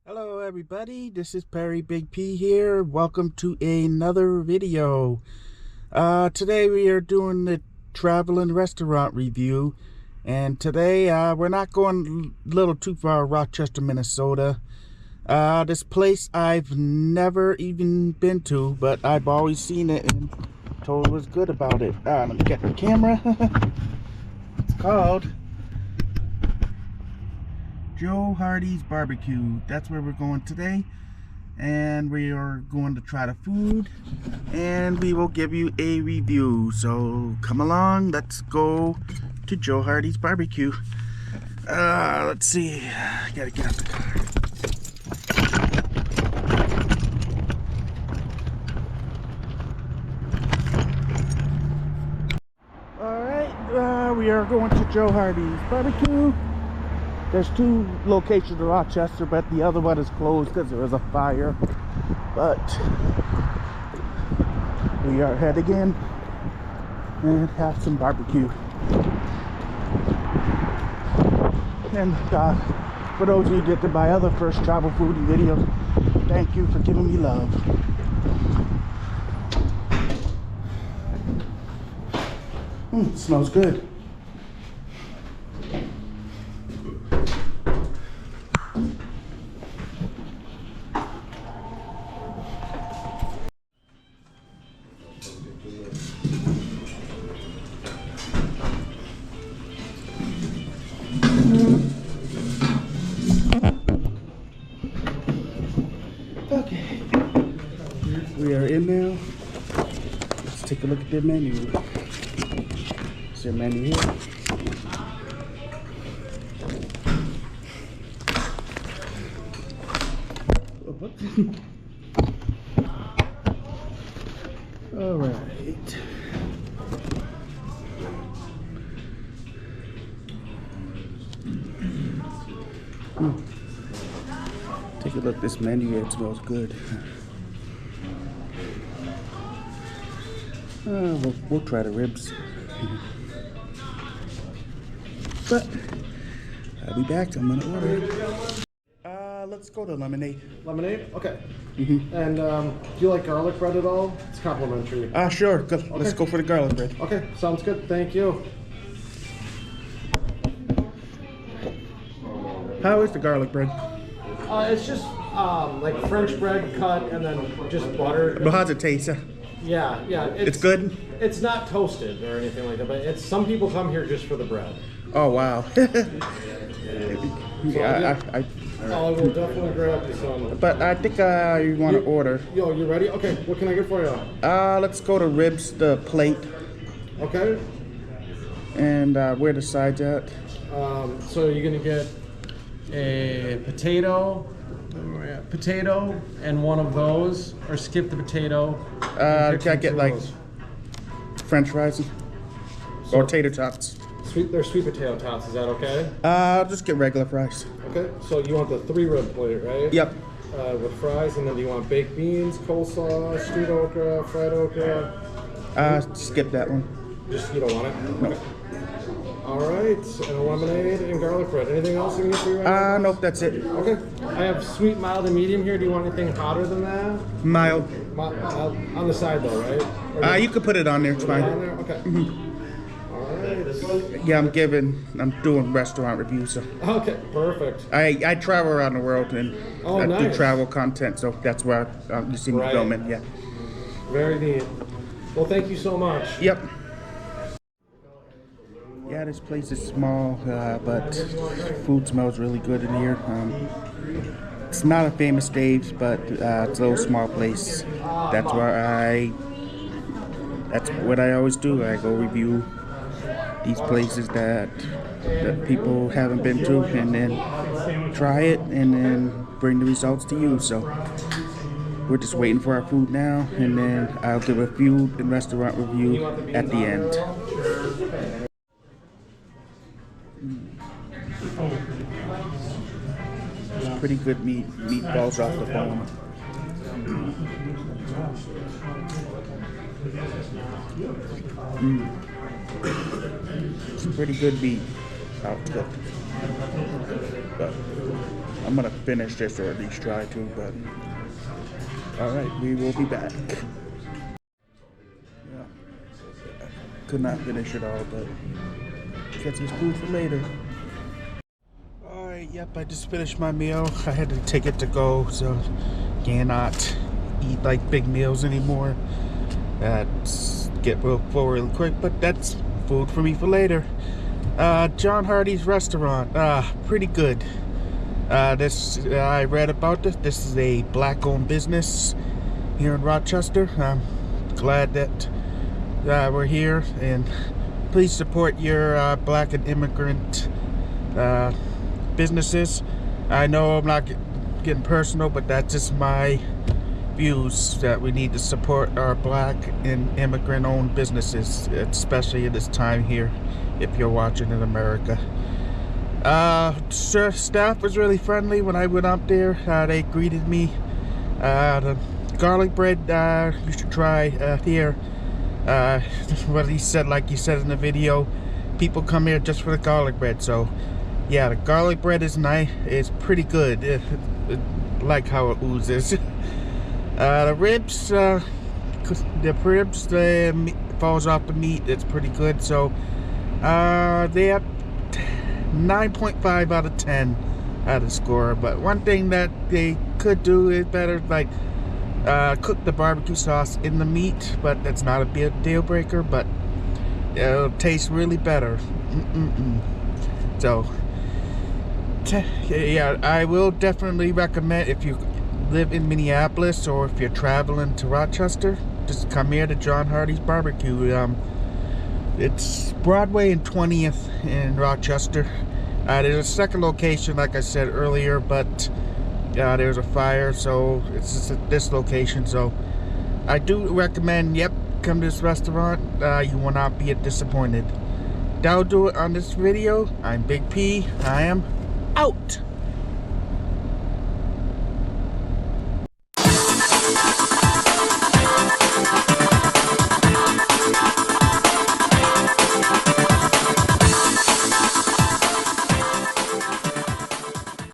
Hello everybody, this is Perry Big P here. Welcome to another video. Today we are doing the traveling restaurant review, and today we're not going a little too far, Rochester, Minnesota. This place I've never even been to, but I've always seen it and told was good about it. Let me get the camera. It's called Joe Hardy's Barbecue. That's where we're going today, and we are going to try the food and we will give you a review. So come along, let's go to Joe Hardy's Barbecue. Let's see, I gotta get out the car. Alright, we are going to Joe Hardy's Barbecue. There's two locations in Rochester, but the other one is closed because there was a fire. But we are heading in and have some barbecue. And for those of you that did my other first travel foodie videos, thank you for giving me love. It smells good. Okay, we are in now. Let's take a look at their menu. Is their menu here? All right. Take a look at this menu here. It smells good. We'll try the ribs. But I'll be back. I'm gonna order. Let's go to lemonade. Lemonade? Okay. And do you like garlic bread at all? It's complimentary. Sure. Good. Okay. Let's go for the garlic bread. Okay, sounds good. Thank you. How is the garlic bread? It's just like French bread cut and then just butter. But how's it taste? Yeah. It's good? It's not toasted or anything like that, but some people come here just for the bread. Oh, wow. Yeah, I will definitely grab you some. But I think you want to order. Yo, you ready? Okay, what can I get for you? Let's go to ribs, the plate. Okay. And where the sides at? So you're gonna get a potato and one of those, or skip the potato. Can I get like French fries or tater tots? They're sweet potato tots. Is that okay? I'll just get regular fries. Okay. So you want the 3-rib plate, right? Yep. With fries, and then do you want baked beans, coleslaw, stewed okra, fried okra? Skip that one. Just you don't want it? No. Okay. All right, and a lemonade and garlic bread. Anything else I can get for you right now? Nope, that's it. Okay. I have sweet, mild, and medium here. Do you want anything hotter than that? Mild. Mild on the side though, right? You could put it on there. It's fine. On there? Okay. All right. Yeah, I'm doing restaurant reviews. So. Okay, perfect. I travel around the world and I do nice. travel content, so that's where you see me filming. Yeah. Very neat. Well, thank you so much. Yep. Yeah, this place is small, but food smells really good in here. It's not a famous stage, but it's a little small place. That's what I always do. I go review these places that people haven't been to, and then try it, and then bring the results to you. So we're just waiting for our food now, and then I'll give a food and restaurant review at the end. It's pretty good meatballs off the bone. It's pretty good meat. How it's cooked. But I'm gonna finish this, or at least try to, but alright, we will be back. Yeah. Could not finish it all, but get this food for later. Alright, yep, I just finished my meal. I had to take it to go, so cannot eat like big meals anymore. Get real full real quick, but that's food for me for later. John Hardy's restaurant, pretty good. I read about this. This is a black-owned business here in Rochester. I'm glad that we're here, and please support your black and immigrant businesses. I know I'm not getting personal, but that's just my views, that we need to support our black and immigrant-owned businesses, especially in this time here, if you're watching in America. Staff was really friendly when I went up there. They greeted me. The garlic bread, you should try here. What he said, like you said in the video, people come here just for the garlic bread. So yeah, the garlic bread is nice. It's pretty good. Like how it oozes. The ribs, falls off the meat. It's pretty good. So they have 9.5 out of 10 out of score. But one thing that they could do is better, like cook the barbecue sauce in the meat, but that's not a big deal breaker, but it'll taste really better. So yeah, I will definitely recommend, if you live in Minneapolis or if you're traveling to Rochester, just come here to John Hardy's Barbecue. It's Broadway and 20th in Rochester. There's a second location, like I said earlier, but there's a fire, so it's just at this location. So I do recommend, yep, come to this restaurant. You will not be disappointed. That'll do it on this video. I'm Big P. I am out.